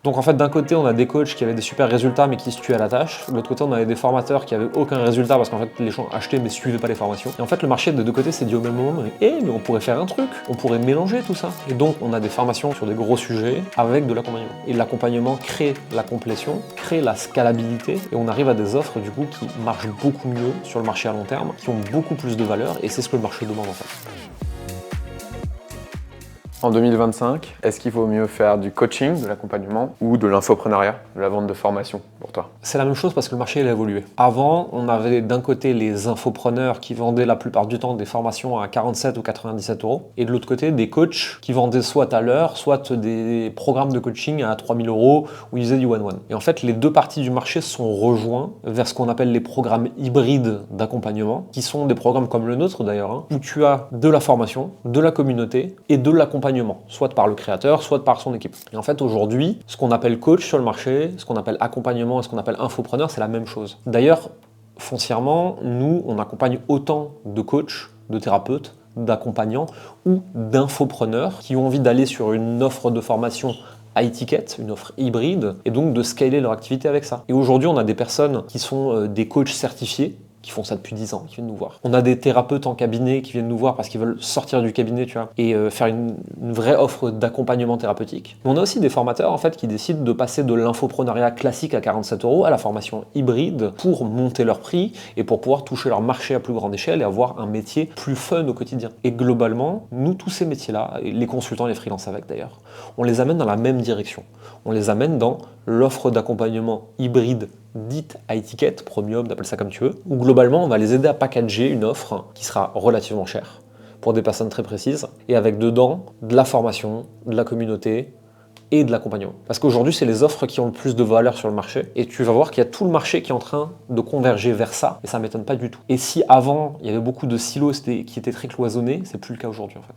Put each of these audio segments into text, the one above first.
Donc en fait, d'un côté, on a des coachs qui avaient des super résultats mais qui se tuaient à la tâche. De l'autre côté, on avait des formateurs qui avaient aucun résultat parce qu'en fait, les gens achetaient mais suivaient pas les formations. Et en fait, le marché des deux côtés s'est dit au même moment, mais on pourrait faire un truc, on pourrait mélanger tout ça. Et donc, on a des formations sur des gros sujets avec de l'accompagnement. Et l'accompagnement crée la complétion, crée la scalabilité et on arrive à des offres du coup qui marchent beaucoup mieux sur le marché à long terme, qui ont beaucoup plus de valeur et c'est ce que le marché demande en fait. En 2025, est-ce qu'il vaut mieux faire du coaching, de l'accompagnement ou de l'infoprenariat, de la vente de formation pour toi? C'est la même chose parce que le marché il a évolué. Avant, on avait d'un côté les infopreneurs qui vendaient la plupart du temps des formations à 47 ou 97 euros et de l'autre côté des coachs qui vendaient soit à l'heure, soit des programmes de coaching à 3000 euros où ils faisaient du one-one. Et en fait, les deux parties du marché se sont rejoints vers ce qu'on appelle les programmes hybrides d'accompagnement, qui sont des programmes comme le nôtre d'ailleurs, où tu as de la formation, de la communauté et de l'accompagnement, soit par le créateur, soit par son équipe. Et en fait, aujourd'hui, ce qu'on appelle coach sur le marché, ce qu'on appelle accompagnement et ce qu'on appelle infopreneur, c'est la même chose. D'ailleurs, foncièrement, nous, on accompagne autant de coachs, de thérapeutes, d'accompagnants ou d'infopreneurs qui ont envie d'aller sur une offre de formation à étiquette, une offre hybride, et donc de scaler leur activité avec ça. Et aujourd'hui, on a des personnes qui sont des coachs certifiés, qui font ça depuis 10 ans, qui viennent nous voir. On a des thérapeutes en cabinet qui viennent nous voir parce qu'ils veulent sortir du cabinet, tu vois, et faire une vraie offre d'accompagnement thérapeutique. Mais on a aussi des formateurs, en fait, qui décident de passer de l'infoprenariat classique à 47 euros à la formation hybride pour monter leur prix et pour pouvoir toucher leur marché à plus grande échelle et avoir un métier plus fun au quotidien. Et globalement, nous, tous ces métiers-là, et les consultants et les freelances avec d'ailleurs, on les amène dans la même direction. On les amène dans l'offre d'accompagnement hybride dite à étiquette, premium, appelle ça comme tu veux, où globalement on va les aider à packager une offre qui sera relativement chère pour des personnes très précises et avec dedans de la formation, de la communauté et de l'accompagnement. Parce qu'aujourd'hui c'est les offres qui ont le plus de valeur sur le marché et tu vas voir qu'il y a tout le marché qui est en train de converger vers ça et ça m'étonne pas du tout. Et si avant il y avait beaucoup de silos qui étaient très cloisonnés, c'est plus le cas aujourd'hui en fait.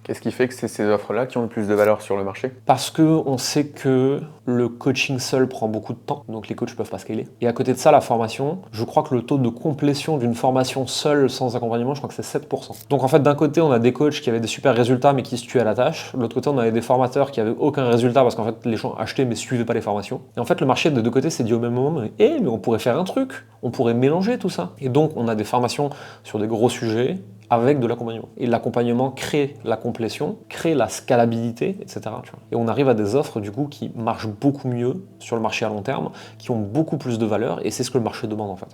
Qu'est-ce qui fait que c'est ces offres-là qui ont le plus de valeur sur le marché? Parce qu'on sait que le coaching seul prend beaucoup de temps, donc les coachs ne peuvent pas scaler. Et à côté de ça, la formation, je crois que le taux de complétion d'une formation seule sans accompagnement, je crois que c'est 7%. Donc en fait, d'un côté, on a des coachs qui avaient des super résultats mais qui se tuaient à la tâche. De l'autre côté, on avait des formateurs qui avaient aucun résultat parce qu'en fait, les gens achetaient mais suivaient pas les formations. Et en fait, le marché des deux côtés s'est dit au même moment, mais on pourrait faire un truc, on pourrait mélanger tout ça. Et donc, on a des formations sur des gros sujets, avec de l'accompagnement. Et l'accompagnement crée la complétion, crée la scalabilité, etc. Tu vois. Et on arrive à des offres du coup qui marchent beaucoup mieux sur le marché à long terme, qui ont beaucoup plus de valeur, et c'est ce que le marché demande en fait.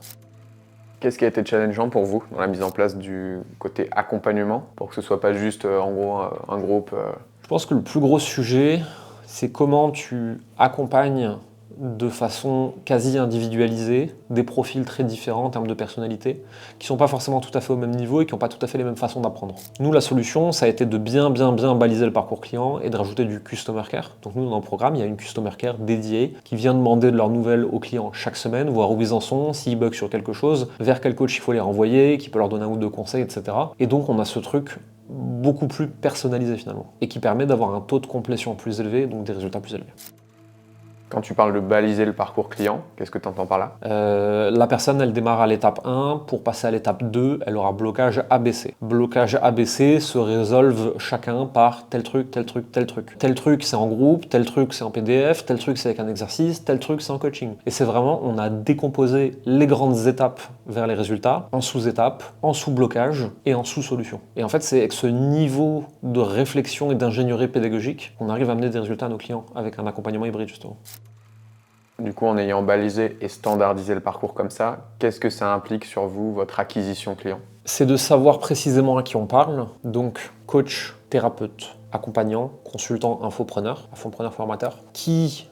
Qu'est-ce qui a été challengeant pour vous dans la mise en place du côté accompagnement, pour que ce soit pas juste en gros un groupe Je pense que le plus gros sujet, c'est comment tu accompagnes de façon quasi individualisée des profils très différents en termes de personnalité, qui ne sont pas forcément tout à fait au même niveau et qui n'ont pas tout à fait les mêmes façons d'apprendre. Nous, la solution, ça a été de bien baliser le parcours client et de rajouter du customer care. Donc nous, dans le programme, il y a une customer care dédiée qui vient demander de leurs nouvelles aux clients chaque semaine, voir où ils en sont, s'ils bug sur quelque chose, vers quel coach il faut les renvoyer, qui peut leur donner un ou deux conseils, etc. Et donc, on a ce truc beaucoup plus personnalisé finalement, et qui permet d'avoir un taux de complétion plus élevé, donc des résultats plus élevés. Quand tu parles de baliser le parcours client, qu'est-ce que tu entends par là? La personne, elle démarre à l'étape 1, pour passer à l'étape 2, elle aura blocage ABC. Blocage ABC se résolve chacun par tel truc, tel truc, tel truc. Tel truc, c'est en groupe, tel truc, c'est en PDF, tel truc, c'est avec un exercice, tel truc, c'est en coaching. Et c'est vraiment, on a décomposé les grandes étapes vers les résultats, en sous-étapes, en sous-blocage et en sous-solutions. Et en fait, c'est avec ce niveau de réflexion et d'ingénierie pédagogique qu'on arrive à amener des résultats à nos clients avec un accompagnement hybride, justement. Du coup, en ayant balisé et standardisé le parcours comme ça, qu'est-ce que ça implique sur vous, votre acquisition client? C'est de savoir précisément à qui on parle, donc coach, thérapeute, accompagnant, consultant, infopreneur formateur, qui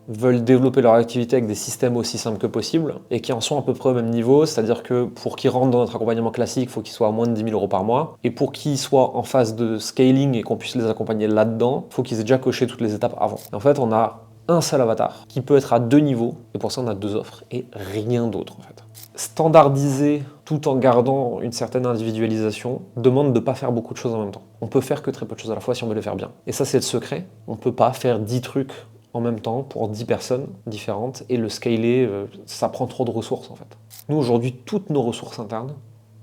veulent développer leur activité avec des systèmes aussi simples que possible et qui en sont à peu près au même niveau, c'est-à-dire que pour qu'ils rentrent dans notre accompagnement classique, il faut qu'ils soient à moins de 10 000 euros par mois, et pour qu'ils soient en phase de scaling et qu'on puisse les accompagner là-dedans, il faut qu'ils aient déjà coché toutes les étapes avant. Et en fait, on a un seul avatar qui peut être à 2 niveaux, et pour ça on a 2 offres et rien d'autre en fait. Standardiser tout en gardant une certaine individualisation demande de ne pas faire beaucoup de choses en même temps. On peut faire que très peu de choses à la fois si on veut les faire bien. Et ça c'est le secret, on ne peut pas faire 10 trucs en même temps pour 10 personnes différentes et le scaler, ça prend trop de ressources en fait. Nous aujourd'hui, toutes nos ressources internes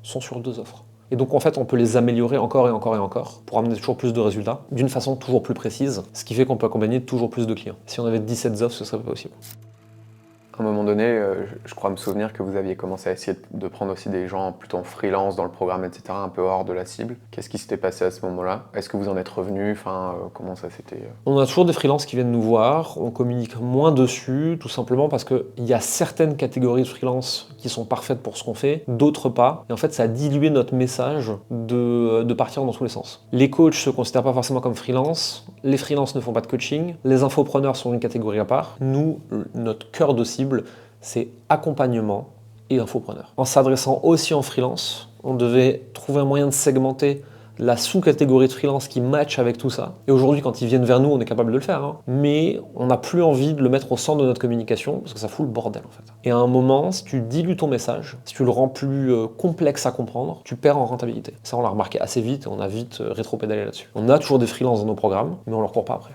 sont sur 2 offres. Et donc en fait, on peut les améliorer encore et encore et encore pour amener toujours plus de résultats, d'une façon toujours plus précise, ce qui fait qu'on peut accompagner toujours plus de clients. Si on avait 17 offres, ce serait pas possible. À un moment donné, je crois me souvenir que vous aviez commencé à essayer de prendre aussi des gens plutôt en freelance dans le programme, etc., un peu hors de la cible. Qu'est-ce qui s'était passé à ce moment-là? Est-ce que vous en êtes revenu? Enfin, comment ça s'était... On a toujours des freelances qui viennent nous voir, on communique moins dessus, tout simplement parce qu'il y a certaines catégories de freelance qui sont parfaites pour ce qu'on fait, d'autres pas. Et en fait, ça a dilué notre message de partir dans tous les sens. Les coachs se considèrent pas forcément comme freelance, les freelances ne font pas de coaching, les infopreneurs sont une catégorie à part. Nous, notre cœur de cible, c'est accompagnement et infopreneur. En s'adressant aussi en freelance, on devait trouver un moyen de segmenter la sous-catégorie de freelance qui match avec tout ça. Et aujourd'hui, quand ils viennent vers nous, on est capable de le faire. Mais on n'a plus envie de le mettre au centre de notre communication parce que ça fout le bordel en fait. Et à un moment, si tu dilues ton message, si tu le rends plus complexe à comprendre, tu perds en rentabilité. Ça, on l'a remarqué assez vite et on a vite rétro-pédalé là-dessus. On a toujours des freelances dans nos programmes, mais on ne leur court pas après.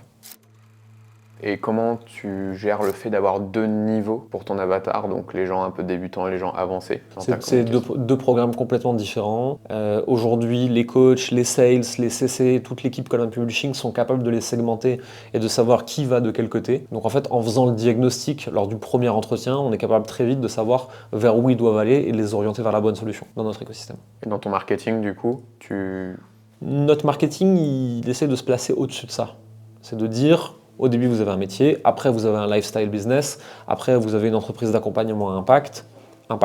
Et comment tu gères le fait d'avoir 2 niveaux pour ton avatar, donc les gens un peu débutants et les gens avancés? C'est deux programmes complètement différents. Aujourd'hui, les coachs, les sales, les CC, toute l'équipe Colin Publishing sont capables de les segmenter et de savoir qui va de quel côté. Donc en fait, en faisant le diagnostic lors du premier entretien, on est capable très vite de savoir vers où ils doivent aller et de les orienter vers la bonne solution dans notre écosystème. Et dans ton marketing, du coup, Notre marketing, il essaie de se placer au-dessus de ça. C'est de dire... Au début, vous avez un métier, après vous avez un lifestyle business, après vous avez une entreprise d'accompagnement à impact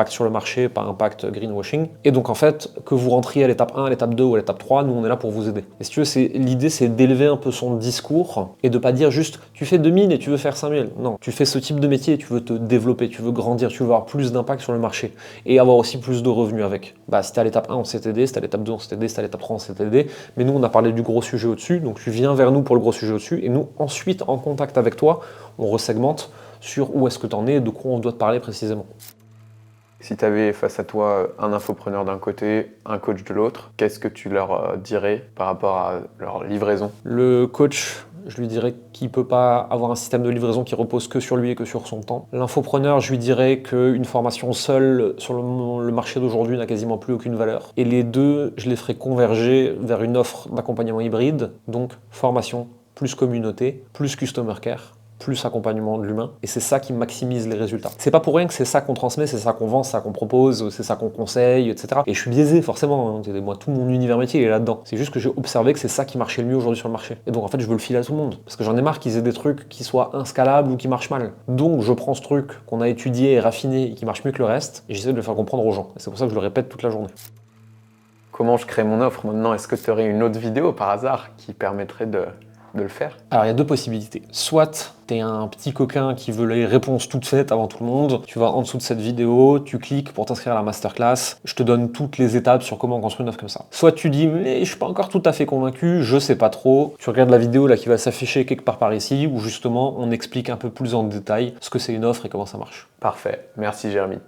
sur le marché, pas impact greenwashing. Et donc en fait, que vous rentriez à l'étape 1, à l'étape 2 ou à l'étape 3, nous on est là pour vous aider. Et si tu veux, l'idée c'est d'élever un peu son discours et de pas dire juste tu fais 2000 et tu veux faire 5000. Non, tu fais ce type de métier et tu veux te développer, tu veux grandir, tu veux avoir plus d'impact sur le marché et avoir aussi plus de revenus avec. Bah si t'es à l'étape 1, on s'est aidé, si t'es à l'étape 2, on s'est aidé, si t'es à l'étape 3, on s'est aidé. Mais nous on a parlé du gros sujet au-dessus, donc tu viens vers nous pour le gros sujet au-dessus et nous ensuite en contact avec toi, on resegmente sur où est-ce que tu en es et de quoi on doit te parler précisément. Si tu avais face à toi un infopreneur d'un côté, un coach de l'autre, qu'est-ce que tu leur dirais par rapport à leur livraison? Le coach, je lui dirais qu'il ne peut pas avoir un système de livraison qui repose que sur lui et que sur son temps. L'infopreneur, je lui dirais qu'une formation seule sur le marché d'aujourd'hui n'a quasiment plus aucune valeur. Et les deux, je les ferai converger vers une offre d'accompagnement hybride, donc formation plus communauté, plus customer care, plus accompagnement de l'humain, et c'est ça qui maximise les résultats. C'est pas pour rien que c'est ça qu'on transmet, c'est ça qu'on vend, c'est ça qu'on propose, c'est ça qu'on conseille, etc. Et je suis biaisé forcément, hein. Moi tout mon univers métier il est là-dedans. C'est juste que j'ai observé que c'est ça qui marchait le mieux aujourd'hui sur le marché. Et donc en fait je veux le filer à tout le monde, parce que j'en ai marre qu'ils aient des trucs qui soient inscalables ou qui marchent mal. Donc je prends ce truc qu'on a étudié et raffiné et qui marche mieux que le reste, et j'essaie de le faire comprendre aux gens. Et c'est pour ça que je le répète toute la journée. Comment je crée mon offre maintenant? Est-ce que tu aurais une autre vidéo par hasard qui permettrait de le faire? Alors il y a deux possibilités. Soit t'es un petit coquin qui veut les réponses toutes faites avant tout le monde, tu vas en dessous de cette vidéo, tu cliques pour t'inscrire à la masterclass, je te donne toutes les étapes sur comment construire une offre comme ça. Soit tu dis mais je suis pas encore tout à fait convaincu, je sais pas trop, tu regardes la vidéo là qui va s'afficher quelque part par ici où justement on explique un peu plus en détail ce que c'est une offre et comment ça marche. Parfait, merci Jérémy.